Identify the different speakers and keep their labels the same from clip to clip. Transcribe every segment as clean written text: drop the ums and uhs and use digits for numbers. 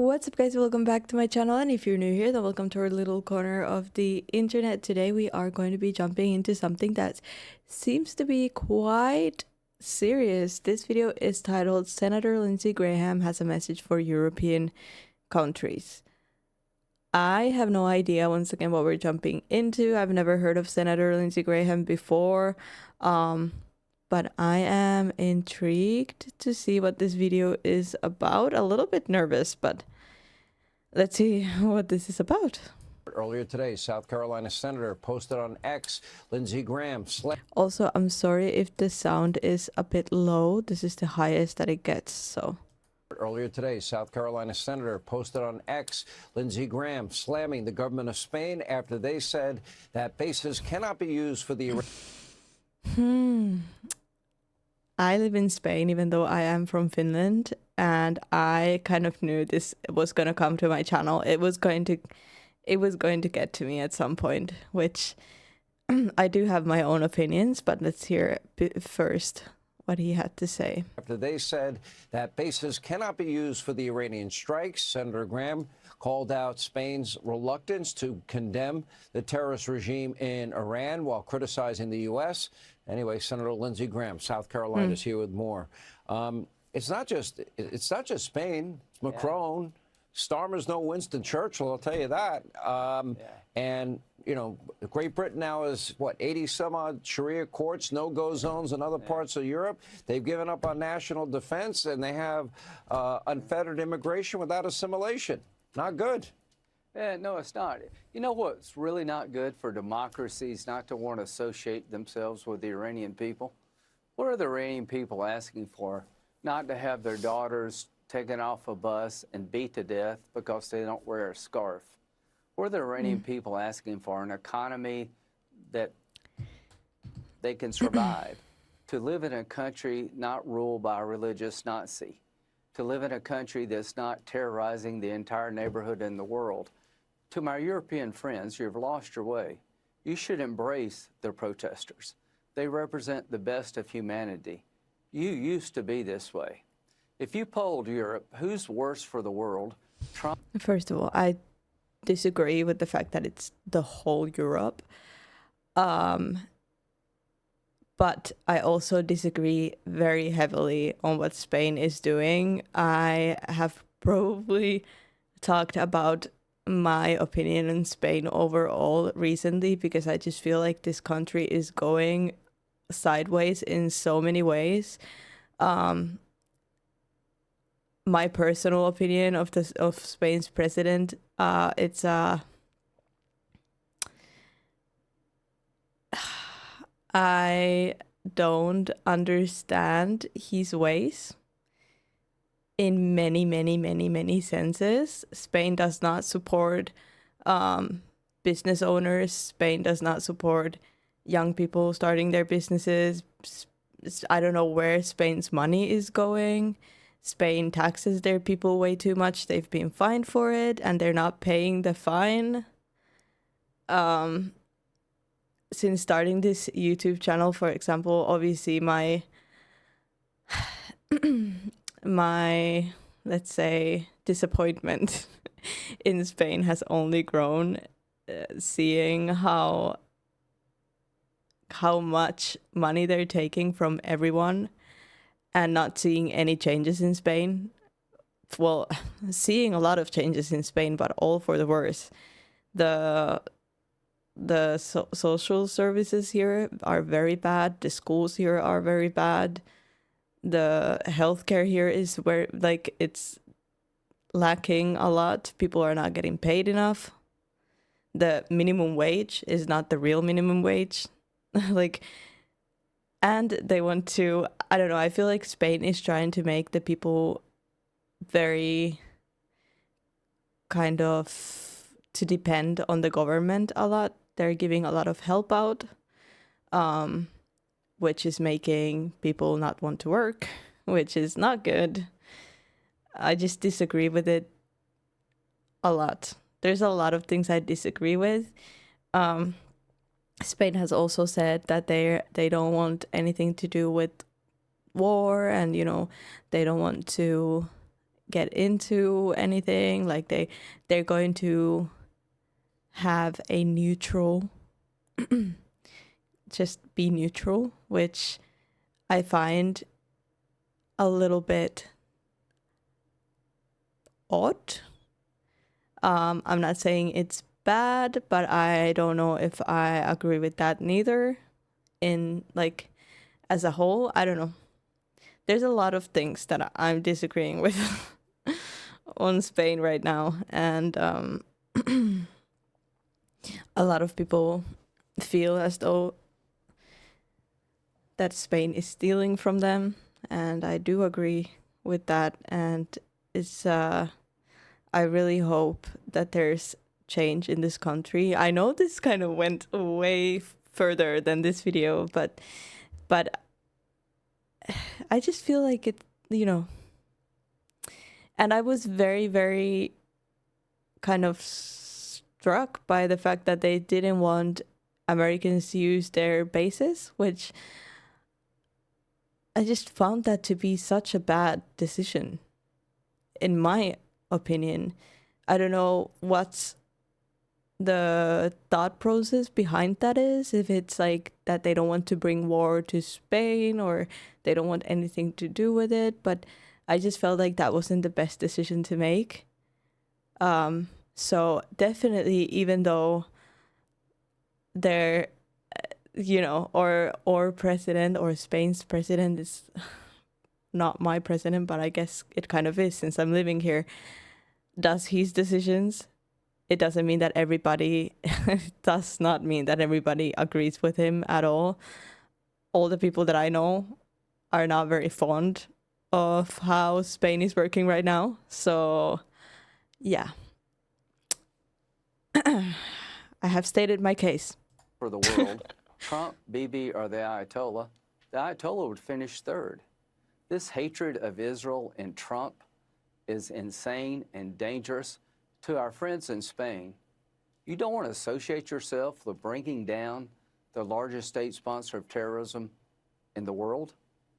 Speaker 1: What's up, guys? Welcome back to my channel, and if you're new here, then welcome to our little corner of the internet. Today we are going to be jumping into something that seems to be quite serious. This video is titled Senator Lindsey Graham has a message for European countries. I have no idea, once again, what we're jumping into. I've never heard of Senator Lindsey Graham before, but I am intrigued to see what this video is about. A little bit nervous, but let's see what this is about.
Speaker 2: Earlier today, South Carolina Senator posted on X, Lindsey Graham.
Speaker 1: Also, I'm sorry if the sound is a bit low. This is the highest that it gets, so.
Speaker 2: Earlier today, South Carolina Senator posted on X, Lindsey Graham slamming the government of Spain after they said that bases cannot be used for the...
Speaker 1: I live in Spain, even though I am from Finland, and I kind of knew this was going to come to my channel. It was going to get to me at some point, which I do have my own opinions, but let's hear first what he had to say.
Speaker 2: After they said that bases cannot be used for the Iranian strikes, Senator Graham called out Spain's reluctance to condemn the terrorist regime in Iran while criticizing the U.S. Anyway, Senator Lindsey Graham, South Carolina, is here with more. It's not just Spain. It's Macron. Starmer's no Winston Churchill, I'll tell you that. And, you know, Great Britain now is, what, 80 some odd Sharia courts, no-go zones in other parts of Europe. They've given up on national defense, and they have unfettered immigration without assimilation. Not good.
Speaker 3: No, it's not. You know what's really not good for democracies not to want to associate themselves with the Iranian people? What are the Iranian people asking for? Not to have their daughters taken off a bus and beat to death because they don't wear a scarf. What are the Iranian people asking for? An economy that they can survive. To live in a country not ruled by a religious Nazi. To live in a country that's not terrorizing the entire neighborhood in the world. To my European friends, you've lost your way. You should embrace the protesters. They represent the best of humanity. You used to be this way. If you polled Europe, who's worse for the world? Trump.
Speaker 1: First of all, I disagree with the fact that it's the whole Europe. But I also disagree very heavily on what Spain is doing. I have probably talked about my opinion on Spain overall recently because I just feel like this country is going sideways in so many ways. My personal opinion of Spain's president, it's I don't understand his ways in many senses. Spain does not support business owners. Spain does not support young people starting their businesses. I don't know where Spain's money is going. Spain taxes their people way too much. They've been fined for it, and they're not paying the fine. Since starting this YouTube channel, for example, obviously my let's say disappointment in Spain has only grown, seeing how much money they're taking from everyone and not seeing any changes in Spain. Well, seeing a lot of changes in Spain, but all for the worse. The social services here are very bad. The schools here are very bad. The healthcare here is where, like, it's lacking a lot. People are not getting paid enough. The minimum wage is not the real minimum wage. And they want to, I don't know, I feel like Spain is trying to make the people very kind of to depend on the government a lot. They're giving a lot of help out, which is making people not want to work, which is not good. I just disagree with it a lot. There's a lot of things I disagree with. Spain has also said that they don't want anything to do with war, and, you know, they don't want to get into anything. Like they're going to have a neutral, just be neutral, which I find a little bit odd. I'm not saying it's bad, but I don't know if I agree with that neither. In like as a whole, I don't know. There's a lot of things that I'm disagreeing with on Spain right now, and a lot of people feel as though that Spain is stealing from them, and I do agree with that. And it's I really hope that there's change in this country. I know this kind of went way further than this video, but I just feel like it, you know. And I was very, very kind of struck by the fact that they didn't want Americans to use their bases, which I just found that to be such a bad decision, in my opinion. I don't know what's the thought process behind that is, if it's like that they don't want to bring war to Spain or they don't want anything to do with it, but I just felt like that wasn't the best decision to make. So definitely, even though they're, you know, or president or Spain's president is not my president, but I guess it kind of is since I'm living here, does his decisions, it doesn't mean that everybody, does not mean that everybody agrees with him at all. All the people that I know are not very fond of how Spain is working right now. So, yeah. I have stated my case.
Speaker 3: For the world, Trump, Bibi, or the Ayatollah would finish third. This hatred of Israel and Trump is insane and dangerous. To our friends in Spain, you don't want to associate yourself with bringing down the largest state sponsor of terrorism in the world.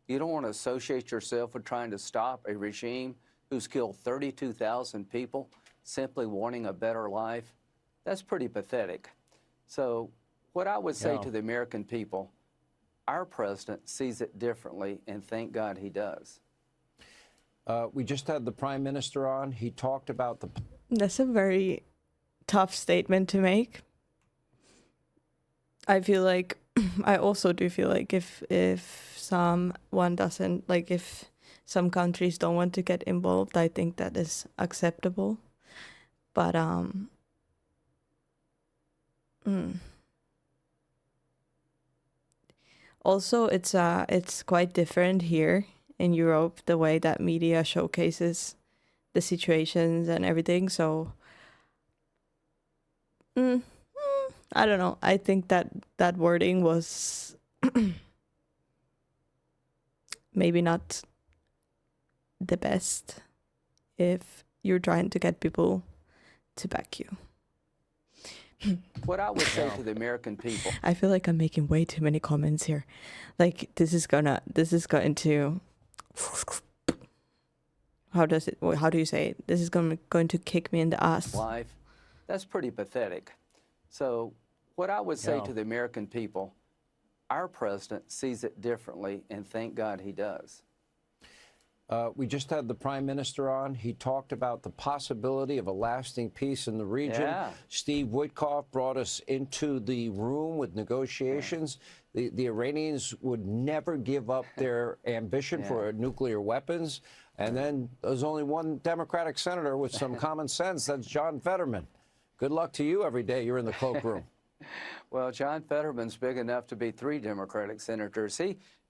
Speaker 3: You don't want to associate yourself with trying to stop a regime who's killed 32,000 people simply wanting a better life. That's pretty pathetic. So what I would say to the American people, our president sees it differently, and thank God he does.
Speaker 2: We just had the Prime Minister on. He talked about the...
Speaker 1: That's a very tough statement to make. I feel like, I also do feel like if someone doesn't, like if some countries don't want to get involved, I think that is acceptable. But also it's quite different here in Europe, the way that media showcases the situations and everything. So I don't know. I think that wording was maybe not the best if you're trying to get people to back you.
Speaker 3: What I would say to the American people,
Speaker 1: I feel like I'm making way too many comments here. Like this is going to how do you say it? This is going to kick me in the ass.
Speaker 3: Life, that's pretty pathetic. So what I would say to the American people, our president sees it differently, and thank God he does.
Speaker 2: We just had the Prime Minister on. He talked about the possibility of a lasting peace in the region.
Speaker 3: Yeah.
Speaker 2: Steve Witkoff brought us into the room with negotiations. The Iranians would never give up their ambition for nuclear weapons. And then there's only one Democratic senator with some common sense. That's John Fetterman. Good luck to you every day you're in the cloakroom.
Speaker 3: Well, John Fetterman's big enough to be 3 Democratic senators.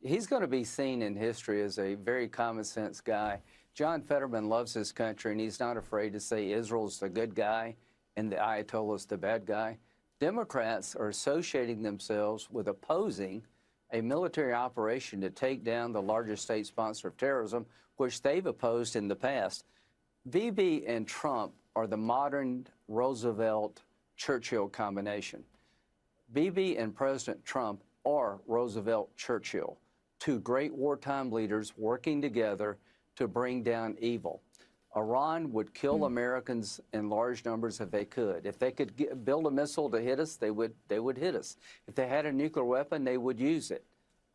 Speaker 3: He's going to be seen in history as a very common sense guy. John Fetterman loves his country, and he's not afraid to say Israel's the good guy and the Ayatollah's the bad guy. Democrats are associating themselves with opposing a military operation to take down the largest state sponsor of terrorism, which they've opposed in the past. Bibi and Trump are the modern Roosevelt-Churchill combination. Bibi and President Trump are Roosevelt-Churchill, 2 great wartime leaders working together to bring down evil. Iran would kill Americans in large numbers if they could. If they could build a missile to hit us, they would hit us. If they had a nuclear weapon, they would use it.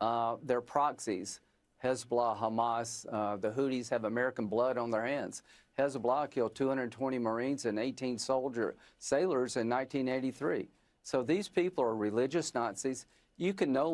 Speaker 3: Their proxies, Hezbollah, Hamas, the Houthis have American blood on their hands. Hezbollah killed 220 Marines and 18 sailors in 1983. So these people are religious Nazis. You could no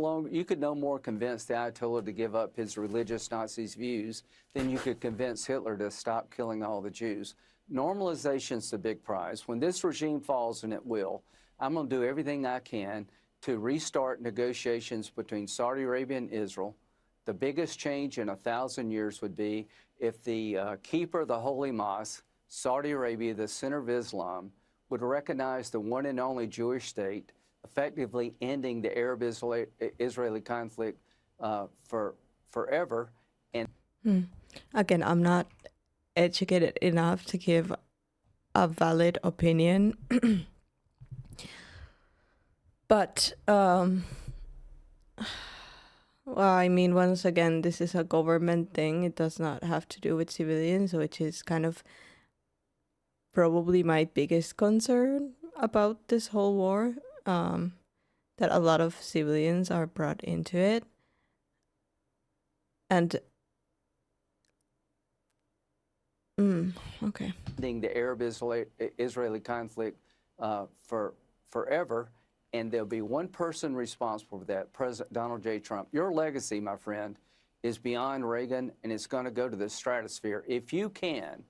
Speaker 3: more convince the Ayatollah to give up his religious Nazis' views than you could convince Hitler to stop killing all the Jews. Normalization's the big prize. When this regime falls, and it will, I'm going to do everything I can to restart negotiations between Saudi Arabia and Israel. The biggest change in 1,000 years would be if the keeper of the Holy Mosque, Saudi Arabia, the center of Islam, would recognize the one and only Jewish state, effectively ending the Arab-Israeli conflict forever. And
Speaker 1: Again, I'm not educated enough to give a valid opinion. But, well, I mean, once again, this is a government thing. It does not have to do with civilians, which is kind of probably my biggest concern about this whole war. That a lot of civilians are brought into it. And okay.
Speaker 3: Ending the Arab-Israeli conflict forever, and there'll be one person responsible for that, President Donald J. Trump. Your legacy, my friend, is beyond Reagan, and it's going to go to the stratosphere. If you can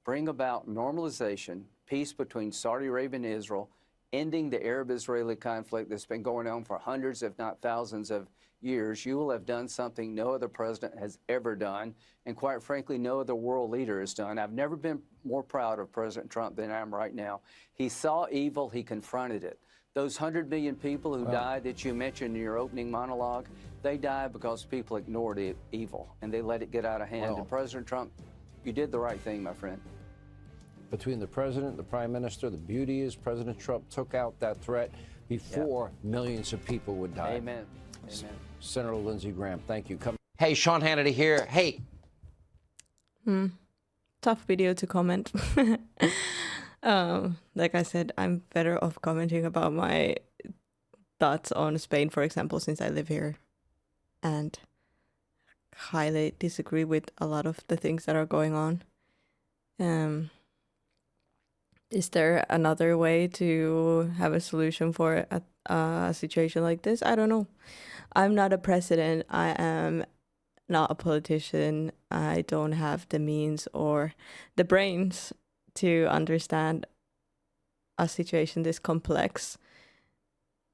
Speaker 3: bring about normalization, peace between Saudi Arabia and Israel, ending the Arab-Israeli conflict that's been going on for hundreds, if not thousands of years, you will have done something no other president has ever done, and quite frankly, no other world leader has done. I've never been more proud of President Trump than I am right now. He saw evil, he confronted it. Those 100 million people who died that you mentioned in your opening monologue, they died because people ignored evil, and they let it get out of hand. And President Trump, you did the right thing, my friend.
Speaker 2: Between the president, the prime minister, the beauty is President Trump took out that threat before millions of people would die.
Speaker 3: Amen. Amen.
Speaker 2: Senator Lindsey Graham, thank you. Hey, Sean Hannity here. Hey.
Speaker 1: Tough video to comment. Like I said, I'm better off commenting about my thoughts on Spain, for example, since I live here, and highly disagree with a lot of the things that are going on. Is there another way to have a solution for a situation like this? I don't know. I'm not a president. I am not a politician. I don't have the means or the brains to understand a situation this complex,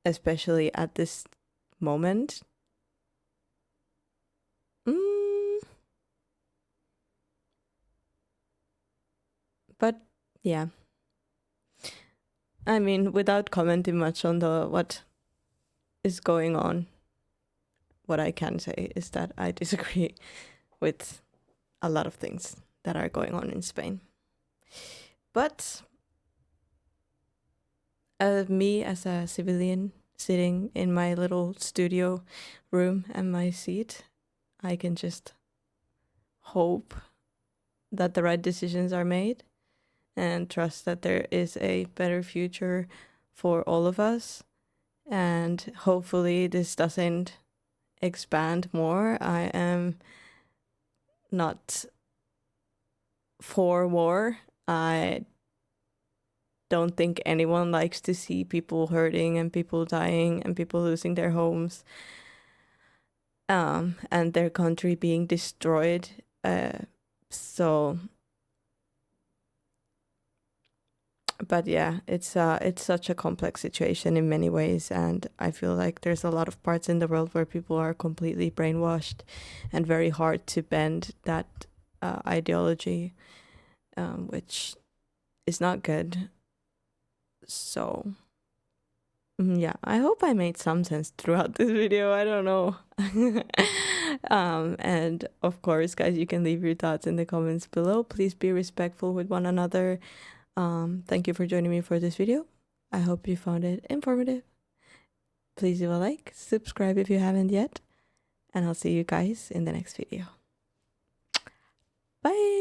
Speaker 1: especially at this moment. But yeah. I mean, without commenting much on what is going on, what I can say is that I disagree with a lot of things that are going on in Spain. But me as a civilian sitting in my little studio room and my seat, I can just hope that the right decisions are made and trust that there is a better future for all of us. And hopefully this doesn't expand more. I am not for war. I don't think anyone likes to see people hurting and people dying and people losing their homes, and their country being destroyed. But yeah, it's such a complex situation in many ways, and I feel like there's a lot of parts in the world where people are completely brainwashed and very hard to bend that ideology, which is not good. So yeah, I hope I made some sense throughout this video. I don't know. And of course, guys, you can leave your thoughts in the comments below. Please be respectful with one another. Thank you for joining me for this video. I hope you found it informative. Please leave a like, subscribe if you haven't yet, and I'll see you guys in the next video. Bye!